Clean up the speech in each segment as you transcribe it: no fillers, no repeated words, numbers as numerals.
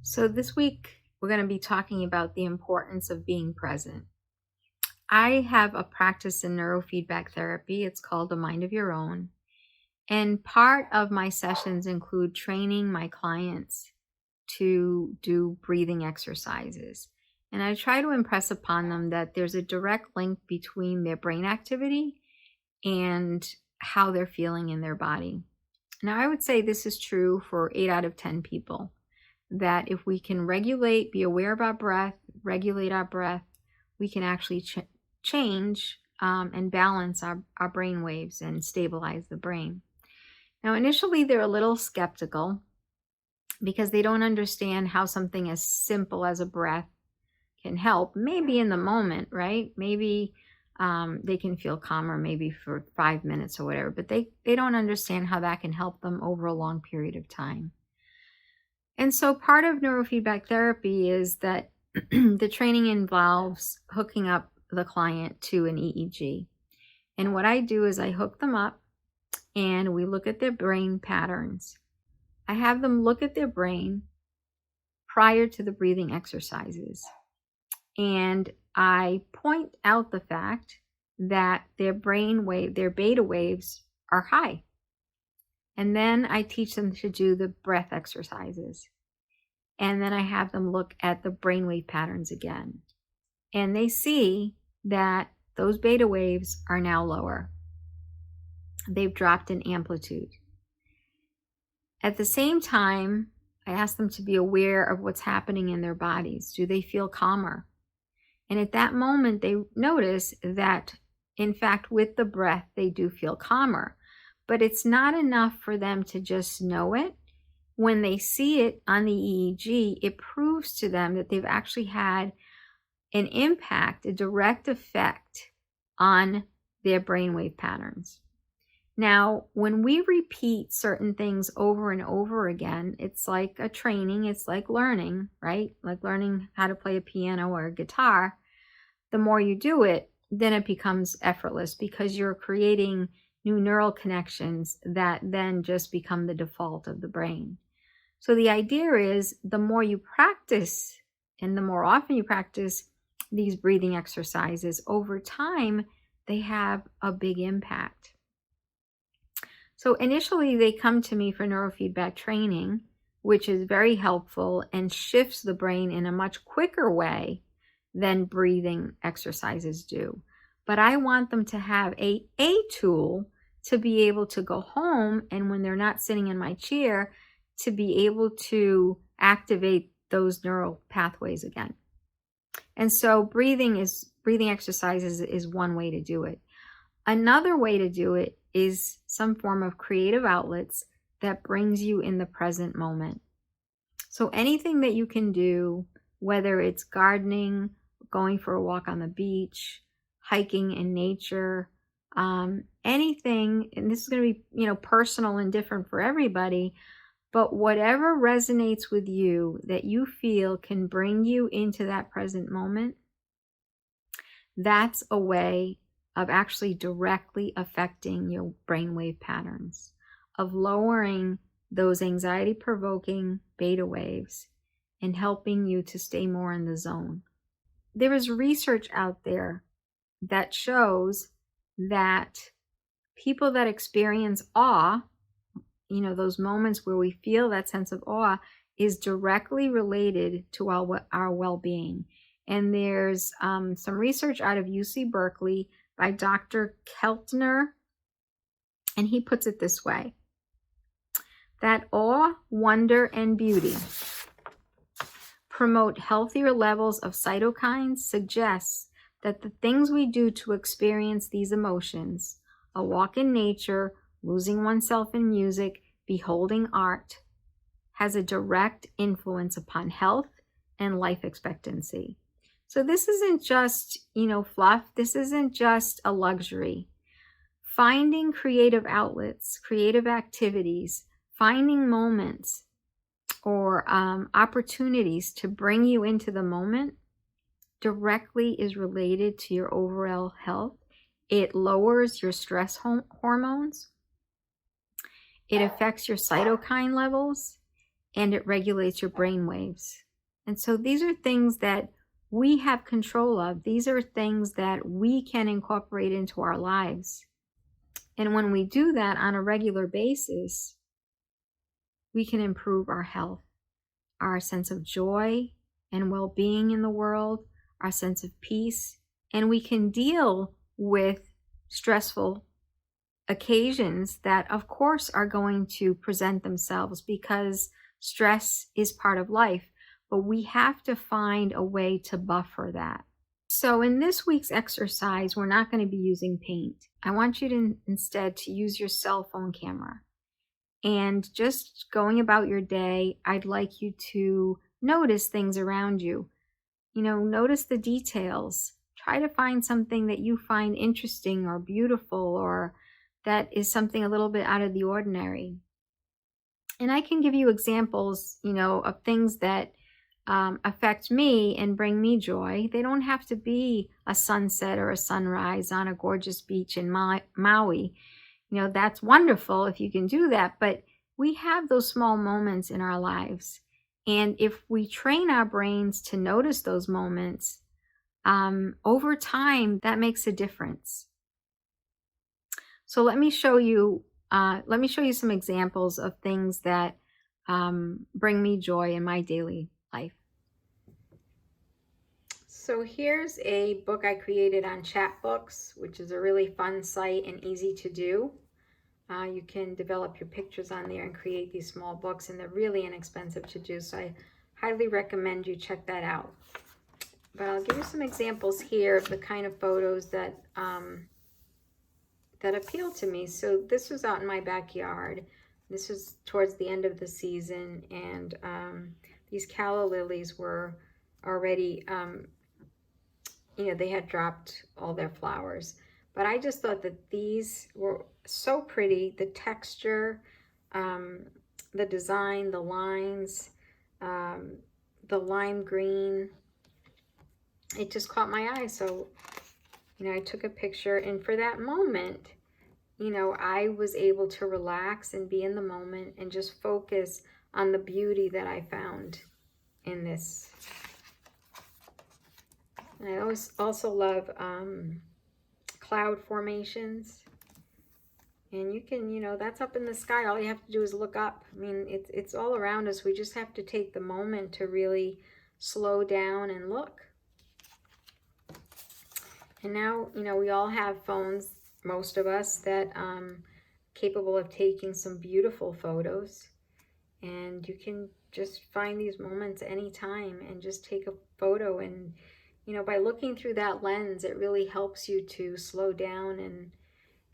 So, this week we're going to be talking about the importance of being present. I have a practice in neurofeedback therapy. It's called A Mind of Your Own. And part of my sessions include training my clients to do breathing exercises. And I try to impress upon them that there's a direct link between their brain activity and how they're feeling in their body. Now, I would say this is true for 8 out of 10 people, that if we can be aware of our breath, regulate our breath, we can actually change and balance our brain waves and stabilize the brain. Now, initially, they're a little skeptical because they don't understand how something as simple as a breath can help. Maybe in the moment, right? Maybe they can feel calmer maybe for 5 minutes or whatever, but they don't understand how that can help them over a long period of time. And so part of neurofeedback therapy is that the training involves hooking up the client to an EEG. And what I do is I hook them up and we look at their brain patterns. I have them look at their brain prior to the breathing exercises. And I point out the fact that their beta waves are high. And then I teach them to do the breath exercises. And then I have them look at the brainwave patterns again. And they see that those beta waves are now lower. They've dropped in amplitude. At the same time, I ask them to be aware of what's happening in their bodies. Do they feel calmer? And at that moment, they notice that, in fact, with the breath, they do feel calmer. But it's not enough for them to just know it. When they see it on the EEG, it proves to them that they've actually had an impact, a direct effect on their brainwave patterns. Now, when we repeat certain things over and over again, it's like a training, it's like learning, right? Like learning how to play a piano or a guitar. The more you do it, then it becomes effortless because you're creating new neural connections that then just become the default of the brain. So the idea is the more you practice and the more often you practice these breathing exercises, over time, they have a big impact. So initially they come to me for neurofeedback training, which is very helpful and shifts the brain in a much quicker way than breathing exercises do. But I want them to have a tool to be able to go home, and when they're not sitting in my chair, to be able to activate those neural pathways again. And so breathing exercises is one way to do it. Another way to do it is some form of creative outlets that brings you in the present moment. So anything that you can do, whether it's gardening, going for a walk on the beach, hiking in nature, anything, and this is going to be, personal and different for everybody, but whatever resonates with you that you feel can bring you into that present moment, that's a way of actually directly affecting your brainwave patterns, of lowering those anxiety-provoking beta waves and helping you to stay more in the zone. There is research out there that shows that people that experience awe, those moments where we feel that sense of awe, is directly related to our well-being. And there's some research out of UC Berkeley by Dacher Keltner, and he puts it this way: that awe, wonder, and beauty promote healthier levels of cytokines suggests that the things we do to experience these emotions, a walk in nature, losing oneself in music, beholding art, has a direct influence upon health and life expectancy. So this isn't just, fluff. This isn't just a luxury. Finding creative outlets, creative activities, finding moments or opportunities to bring you into the moment directly is related to your overall health. It lowers your stress hormones. It affects your cytokine levels. and it regulates your brain waves. And so these are things that we have control of. These are things that we can incorporate into our lives. And when we do that on a regular basis, we can improve our health, our sense of joy and well-being in the world, our sense of peace, and we can deal with stressful occasions that, of course, are going to present themselves because stress is part of life, but we have to find a way to buffer that. So in this week's exercise, we're not going to be using paint. I want you to instead to use your cell phone camera. And just going about your day, I'd like you to notice things around you. Notice the details. Try to find something that you find interesting or beautiful, or that is something a little bit out of the ordinary. And I can give you examples, of things that affect me and bring me joy. They don't have to be a sunset or a sunrise on a gorgeous beach in Maui. That's wonderful if you can do that, but we have those small moments in our lives. And if we train our brains to notice those moments, over time, that makes a difference. So let me show you some examples of things that bring me joy in my daily life. So here's a book I created on Chatbooks, which is a really fun site and easy to do. You can develop your pictures on there and create these small books, and they're really inexpensive to do, so I highly recommend you check that out. But I'll give you some examples here of the kind of photos that appeal to me. So this was out in my backyard. This was towards the end of the season, and these calla lilies were already, they had dropped all their flowers. But I just thought that these were so pretty. The texture, the design, the lines, the lime green, it just caught my eye. So, I took a picture, and for that moment, I was able to relax and be in the moment and just focus on the beauty that I found in this. And I also love cloud formations. And you can, that's up in the sky. All you have to do is look up. I mean, it's all around us. We just have to take the moment to really slow down and look. And now, we all have phones, most of us, that capable of taking some beautiful photos. And you can just find these moments anytime and just take a photo. And, by looking through that lens, it really helps you to slow down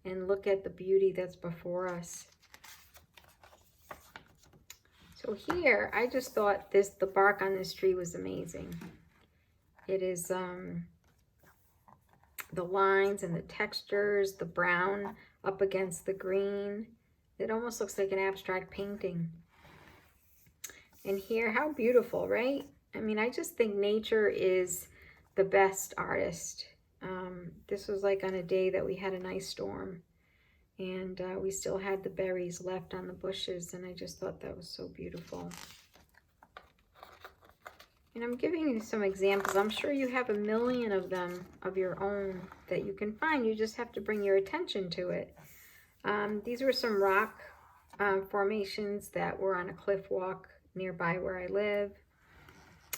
and look at the beauty that's before us. So here, I just thought the bark on this tree was amazing. It is the lines and the textures, the brown up against the green. It almost looks like an abstract painting. And here, how beautiful, right? I mean, I just think nature is the best artist. This was like on a day that we had a nice storm, and we still had the berries left on the bushes, and I just thought that was so beautiful. And I'm giving you some examples. I'm sure you have a million of them of your own that you can find. You just have to bring your attention to it. These were some rock formations that were on a cliff walk nearby where I live.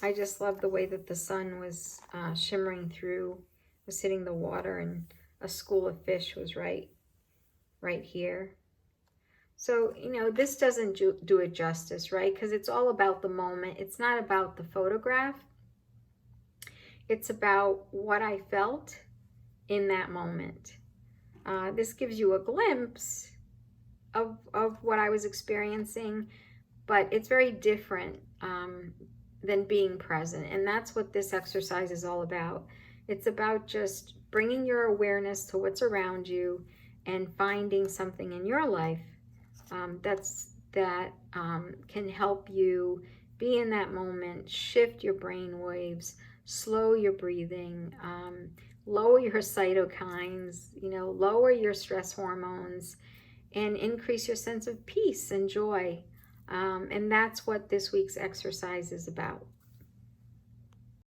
I just love the way that the sun was shimmering through, was hitting the water, and a school of fish was right here. So, this doesn't do it justice, right? Because it's all about the moment. It's not about the photograph. It's about what I felt in that moment. This gives you a glimpse of what I was experiencing, but it's very different than being present. And that's what this exercise is all about. It's about just bringing your awareness to what's around you and finding something in your life that can help you be in that moment, shift your brain waves, slow your breathing, lower your cytokines, lower your stress hormones, and increase your sense of peace and joy. And that's what this week's exercise is about.